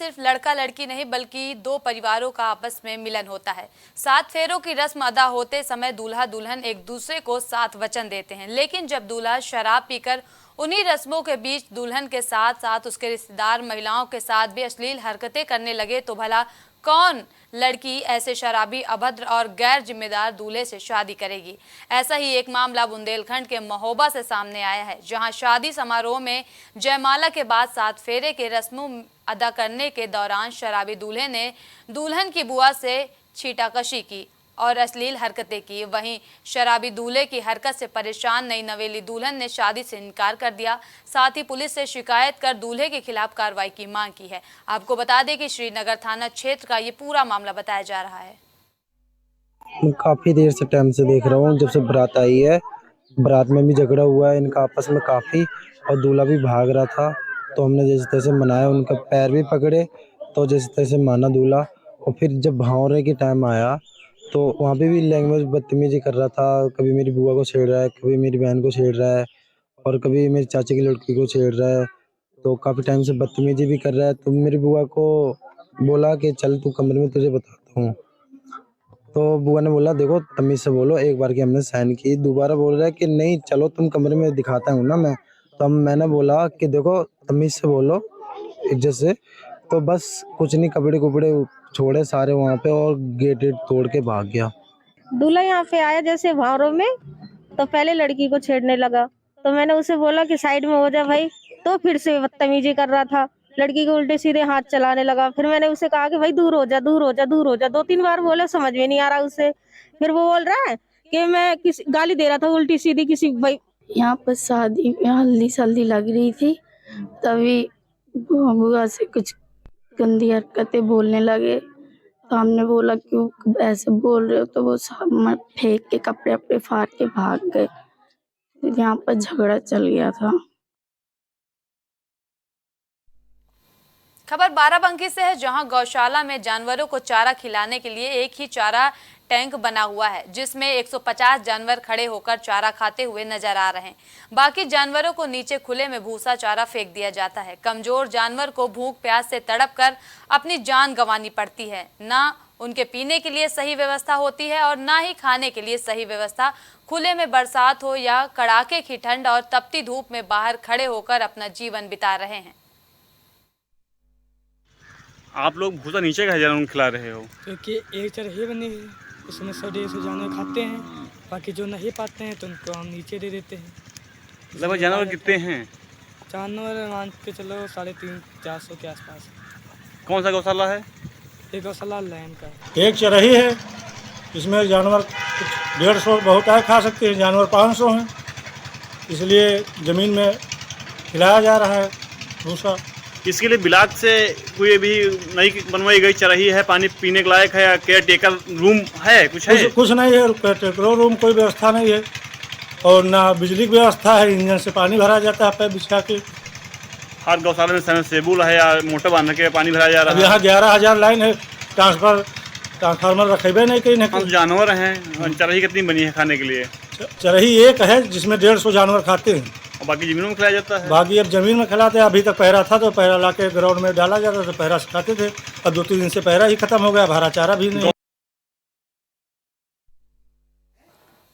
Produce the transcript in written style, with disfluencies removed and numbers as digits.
सिर्फ लड़का लड़की नहीं बल्कि दो परिवारों का आपस में मिलन होता है। 7 फेरों की रस्म अदा होते समय दूल्हा दुल्हन एक दूसरे को 7 वचन देते हैं, लेकिन जब दूल्हा शराब पीकर उन्हीं रस्मों के बीच दुल्हन के साथ साथ उसके रिश्तेदार महिलाओं के साथ भी अश्लील हरकतें करने लगे तो भला कौन लड़की ऐसे शराबी, अभद्र और गैर जिम्मेदार दूल्हे से शादी करेगी। ऐसा ही एक मामला बुंदेलखंड के महोबा से सामने आया है, जहां शादी समारोह में जयमाला के बाद 7 फेरे के रस्मों अदा करने के दौरान शराबी दूल्हे ने दुल्हन की बुआ से छीटाकशी की और अश्लील हरकतें की। वहीं शराबी दूल्हे की हरकत से परेशान नई नवेली दुल्हन ने शादी से इनकार कर दिया। साथ ही पुलिस से शिकायत कर दूल्हे के खिलाफ कार्रवाई की मांग की है। आपको बता दें कि श्रीनगर थाना क्षेत्र का ये पूरा मामला बताया जा रहा है। मैं काफी देर से टाइम से देख रहा हूँ, जब से बारात आई है। बारात में भी झगड़ा हुआ है इनका आपस में काफी, और दूल्हा भी भाग रहा था तो हमने जैसे तैसे मनाया, उनका पैर भी पकड़े तो जैसे तैसे माना दूल्हा। और फिर जब भावरे के टाइम आया तो वहाँ पे भी लैंग्वेज बदतमीजी कर रहा था। कभी मेरी बुआ को छेड़ रहा है, कभी मेरी बहन को छेड़ रहा है और कभी मेरी चाची की लड़की को छेड़ रहा है। तो काफ़ी टाइम से बदतमीजी भी कर रहा है। तो मेरी बुआ को बोला कि चल तू कमरे में, तुझे बताता हूँ। तो बुआ ने बोला देखो तमीज़ से बोलो, एक बार की हमने साइन की, दोबारा बोल रहा है कि नहीं चलो तुम कमरे में, दिखाता हूँ ना मैं। तो मैंने बोला कि देखो तमीज़ से बोलो, इज्जत से। तो बस कुछ नहीं, कपड़े कुपड़े छोड़े सारे वहाँ पे और गेट तोड़ के भाग गया। दूल्हा यहाँ पे आया जैसे भावरों में, तो पहले लड़की को छेड़ने लगा। तो मैंने उसे बोला कि साइड में हो जा भाई, तो फिर से बदतमीजी कर रहा था। लड़की को उल्टे सीधे हाथ चलाने लगा। फिर मैंने उसे कहा कि भाई दूर हो जा, दूर हो जा, दूर हो जा। 2-3 बार बोले, समझ में नहीं आ रहा उसे। फिर वो बोल रहा है कि मैं किसी गाली दे रहा था उल्टी सीधी किसी भाई। यहाँ पर शादी में हल्दी सल्दी लग रही थी, तभी बुआ से कुछ गंदी हरकतें बोलने लगे। तो हमने बोला क्यों ऐसे बोल रहे हो, तो वो सब फेंक के कपड़े अपने फाड़ के भाग गए। यहाँ पर झगड़ा चल गया था। खबर बाराबंकी से है, जहां गौशाला में जानवरों को चारा खिलाने के लिए एक ही चारा टैंक बना हुआ है, जिसमें 150 जानवर खड़े होकर चारा खाते हुए नजर आ रहे हैं। बाकी जानवरों को नीचे खुले में भूसा चारा फेंक दिया जाता है। कमजोर जानवर को भूख प्यास से तड़प कर अपनी जान गंवानी पड़ती है। ना उनके पीने के लिए सही व्यवस्था होती है और ना ही खाने के लिए सही व्यवस्था। खुले में बरसात हो या कड़ाके की ठंड और तपती धूप में बाहर खड़े होकर अपना जीवन बिता रहे हैं। आप लोग भूसा नीचे का जानवर खिला रहे हो? क्योंकि एक चरही बनी है, उसमें 100-150 जानवर खाते हैं। बाकी जो नहीं पाते हैं तो उनको हम नीचे दे देते हैं। लगभग जानवर कितने हैं? जानवर मान के चलो 350-400 के आसपास। कौन सा गौशाला है? एक गौशाला लैन का। एक चरही है, इसमें जानवर 150 बहुत है, खा सकते हैं। जानवर 500 हैं, इसलिए ज़मीन में खिलाया जा रहा है भूसा। इसके लिए बिलाट से कोई भी नई बनवाई गई चरही है, पानी पीने के लायक है या केयर टेकर रूम है? कुछ है? कुछ नहीं है, केयर टेकर रूम कोई व्यवस्था नहीं है और ना बिजली की व्यवस्था है। इंजन से पानी भरा जाता है पैप बिछा के। हर गौशाला में सबमर्सिबल है या मोटर बांध के पानी भरा जा रहा है? यहाँ 11,000 लाइन है, ट्रांसफार्मर रखेबे नहीं कहीं ना। जानवर हैं, चरही कितनी बनी है खाने के लिए? चरही एक है जिसमें 150 जानवर खाते हैं और बाकी जमीनों में खिलाया जाता है। बाकी अब जमीन में खिलाते हैं। अभी तक पहरा था तो पहरा ला के ग्राउंड में डाला जाता था, पहरा सिखाते थे। अब 2-3 दिन से पहरा ही खत्म हो गया, हरा चारा भी नहीं।